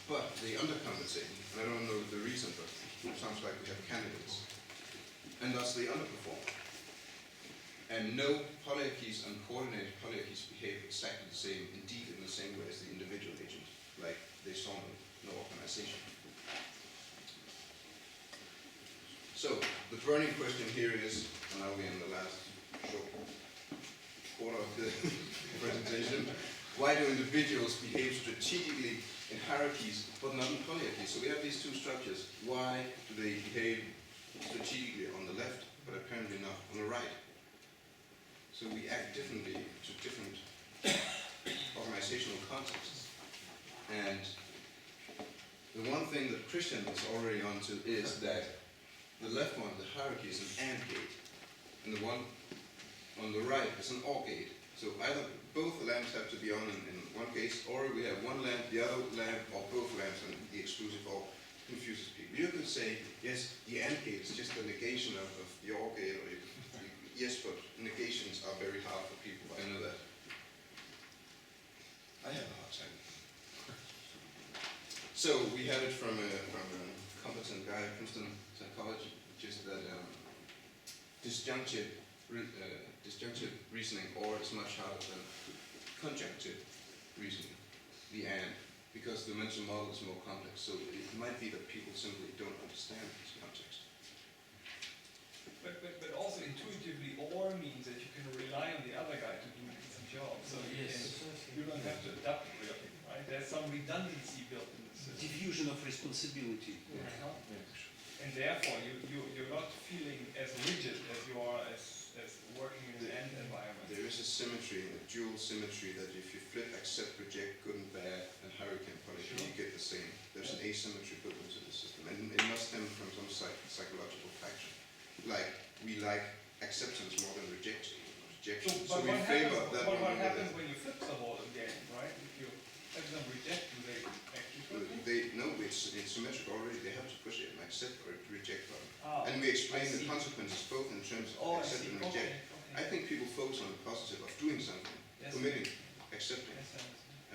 but they undercompensate. And I don't know the reason, but it sounds like we have candidates. And thus they underperform. And no hierarchies and coordinated hierarchies behave exactly the same, indeed in the same way as the individual agent, like they saw no organization. So, the burning question here is, and now we're in the last short quarter of the presentation, why do individuals behave strategically in hierarchies but not in hierarchies? So we have these two structures. Why do they behave strategically on the left but apparently not on the right? So we act differently to different organizational contexts. And the one thing that Christian is already onto is that the left one, the hierarchy, is an AND gate. And the one on the right is an OR gate. So either both lamps have to be on in one case, or we have one lamp, the other lamp, or both lamps, and the exclusive OR confuses people. You could say, yes, the AND gate is just a negation of the OR gate, or yes, but negations are very hard for people, I know that. I have a hard time. So we have it from a competent guy at Princeton Psychology, just that disjunctive reasoning or is much harder than conjunctive reasoning, the AND, because the mental model is more complex. So it might be that people simply don't understand this context. But also intuitively, OR means that you can rely on the other guy to do the job. So you don't have to adapt really, right? There's some redundancy built in the system. Diffusion of responsibility. And therefore, you're not feeling as rigid as you are as working in an end environment. There is a symmetry, a dual symmetry, that if you flip accept, reject, good and bad, and hurricane policy, you get the same. There's an asymmetry built into the system. And it must stem from some psychological factor. Like, we like acceptance more than rejection. So we favor that one. But what happens when you flip the whole game, right? If you have them reject, do they actually flip it? No, it's symmetric already. They have to push it, an accept or reject button. Oh, And we explain the consequences both in terms of accept and reject. I think people focus on the positive of doing something, committing, accepting.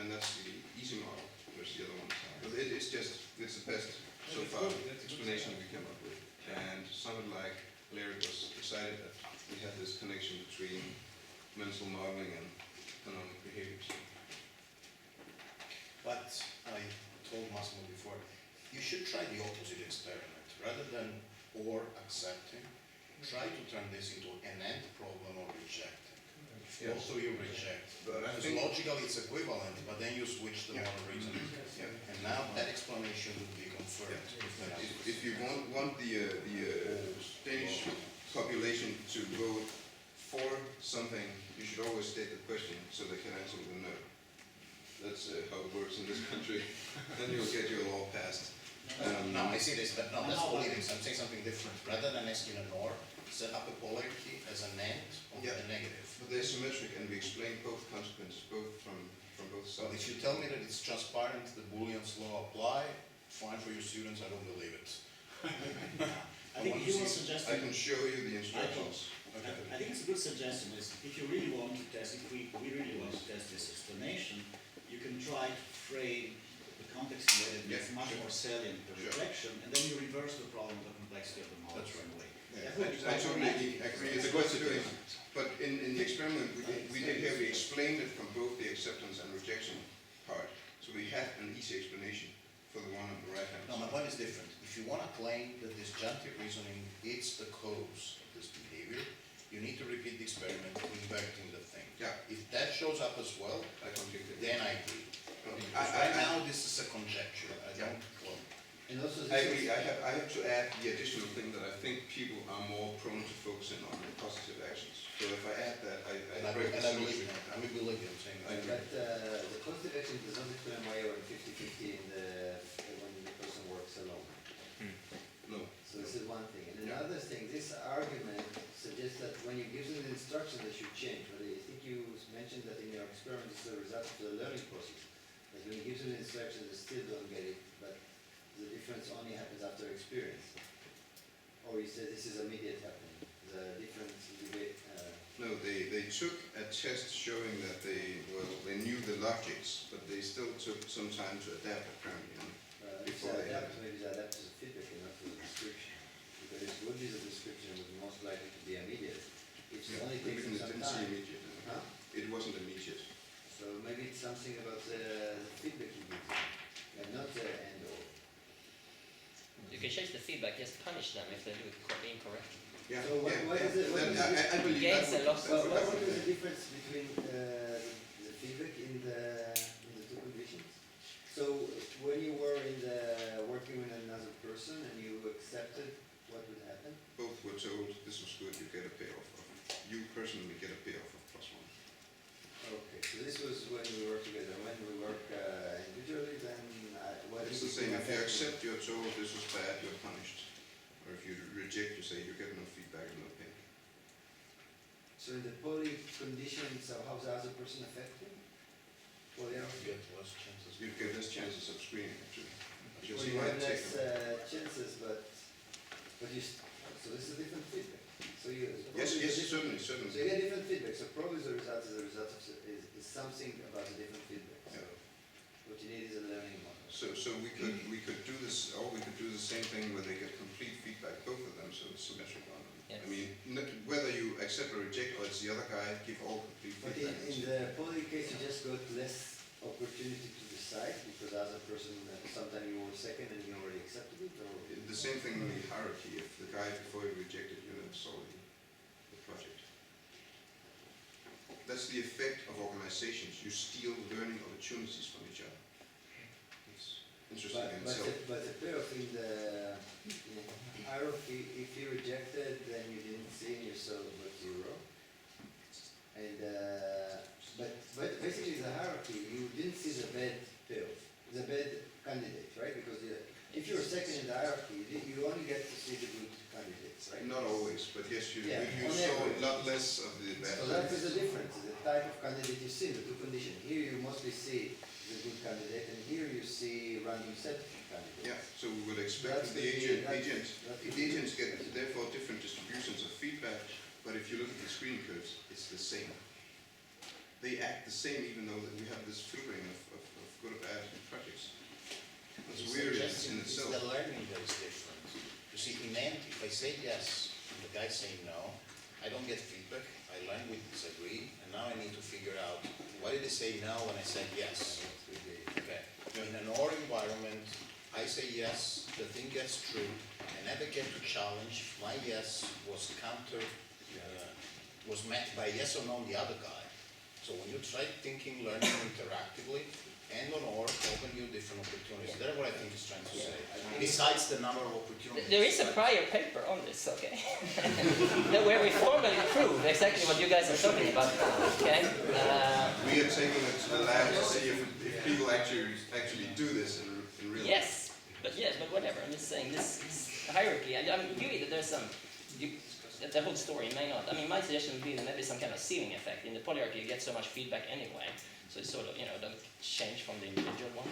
And that's the easy model versus the other one. But it's the best so far explanation we came up with. And sounded like Larry was excited that we have this connection between mental modeling and economic behaviors. But I told Massimo before, you should try the opposite experiment. Rather than or accepting, try to turn this into an AND problem or rejecting. Also you reject. But I Because think logically it's equivalent, but then you switch the moral reasoning. And now that explanation would be confirmed. if you want the Danish population to vote for something, you should always state the question so they can answer with a no. That's how it works in this country. Then you'll get your law passed. No, I see this, but no, that's politics. I'm saying something different. Rather than asking an OR, set up a polarity as an AND or a negative. But they're symmetric, and we explain both consequences, both from both So sides. if you tell me that it's transparent, the Boolean's law apply, fine for your students, I don't believe it. I think he was I suggesting, can show you the instructions. I think it's a good suggestion, is if you really want to test, if we really want to test this explanation, you can try to frame the context in a way that gets much more salient per reflection, and then you reverse the problem of the complexity of the model in a way. I totally agree. It's what you're doing. But in the experiment we did here, we explained it from both the acceptance and rejection part. So we had an easy explanation for the one on the right hand No, my side. point is different. If you want to claim that disjunctive reasoning is the cause of this behavior, you need to repeat the experiment inverting the thing. Yeah. If that shows up as well, I completely agree. then I agree. Because right now this is a conjecture. I don't. Well, And also I agree. I have to add the additional thing that I think people are more prone to focusing on the positive actions. So if I add that, I break the symmetry. I believe you. I'm saying I that. agree. But the positive action does not explain why you're 50-50 when the person works alone. No. So this is one thing. And Yeah. another thing, this argument suggests that when you give them the instructions, they should change. But I think you mentioned that in your experiment, it's a result of the learning process. That when you give them the instructions, they still don't get it, but the difference only happens after experience. Or you say this is immediate happening. The difference No, they took a test showing that they knew the logics, but they still took some time to adapt apparently. Before they had maybe they adapt to the feedback and not to the description. Because if it would be the description, it would most likely to be immediate. It only takes even them it some didn't seem time. immediate. Huh? It wasn't immediate. So maybe it's something about the feedback you give them, and not the end all. You can change the feedback, just punish them if they do it incorrect. Yeah, So what is it? What is I believe Gains that and losses. Well, what is the difference between the feedback in the two conditions? So when you were working with another person and you accepted what would happen? both were told this was good, you get a payoff of. You personally get a payoff of +1. Okay, so this was when we work together. When we work individually, then what It's is the same. If you accept, you're told this was bad, you're punished. Or if you reject, you say you get no feedback and no pay. So in the poly conditions, how's the other person affected? Well, yeah. You get less chances. You get less chances of screening actually. Because Well, you you might have take less them. chances, but so this is a different feedback. So you Yes, probably yes, the different- certainly. So you get different feedback. So probably the result is something about the different feedback. So what you need is a learning model. So we could do this, or we could do the same thing where they get complete feedback, both of them, so it's symmetrical. Yes. I mean, whether you accept or reject, or it's the other guy, give all complete But feedback. in the poly case, you just got less opportunity to decide because the other person, sometimes you were second and you already accepted it, or? The same thing in the hierarchy. If the guy before you rejected, you never saw the project. That's the effect of organizations. You steal learning opportunities from each other. It's interesting in itself. But the payoff in the hierarchy, if you rejected, then you didn't see in yourself but 0. And but basically the hierarchy, you didn't see the bad payoff, the bad candidate, right? Because if you're second in the hierarchy, you only get to see the good candidates, right? Not always, but yes, you On saw a average. lot less of the bad. So that is the difference, the type of candidate you see, the two conditions. Here you mostly see the good candidate, and here you see random set of candidates. Yeah, so we would That's expect the the- agents get therefore different distributions of feedback, but if you look at the screening curves, it's the same. They act the same even though that we have this filtering of good or bad projects. It's weird in It's itself. the learning that is different. You see, in end, if I say yes, and the guy's saying no, I don't get feedback, I learn we disagree, and now I need to figure out, why did they say no when I said yes? Okay. In an OR environment, I say yes, the thing gets true, I never get to challenge if my yes was was met by yes or no on the other guy. So when you try thinking, learning interactively, and on OR, open you different opportunities. That's what I think he's trying to say. Besides the number of opportunities. There is a prior paper on this, okay? Where we formally prove exactly what you guys are talking about now, okay? We are taking it to the lab to see if people actually do this in real life. Yes, but whatever. I'm just saying this hierarchy. I mean, you either there's some. The whole story may not. I mean, my suggestion would be that maybe some kind of ceiling effect. In the polyarchy, you get so much feedback anyway, so it's sort of don't change from the individual one.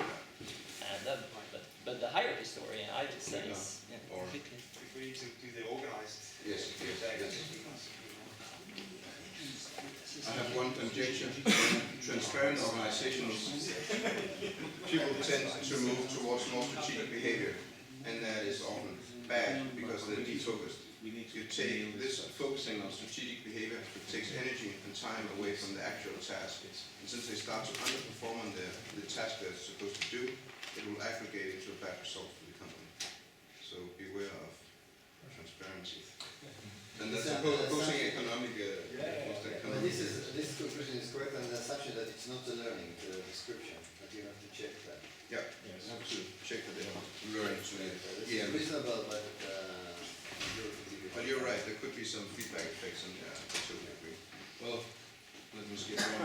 But the hierarchy story, I would say, is Or- completely. If we need to do the organized Yes, feedback, yes. I have one objection. Transparent organizations, people tend to move towards more strategic behavior, and that is often bad because they're defocused. You take this focusing on strategic behavior, it takes energy and time away from the actual task. And since they start to underperform on the task they're supposed to do, it will aggregate into a bad result for the company. So beware of transparency. And that's opposing economic. But this conclusion is correct on the assumption that it's not the learning, the description, but you have to check that. Yeah, you have to check that they have learned to It's reasonable, but But you're right, there could be some feedback effects, and I totally agree. Well, let me skip on.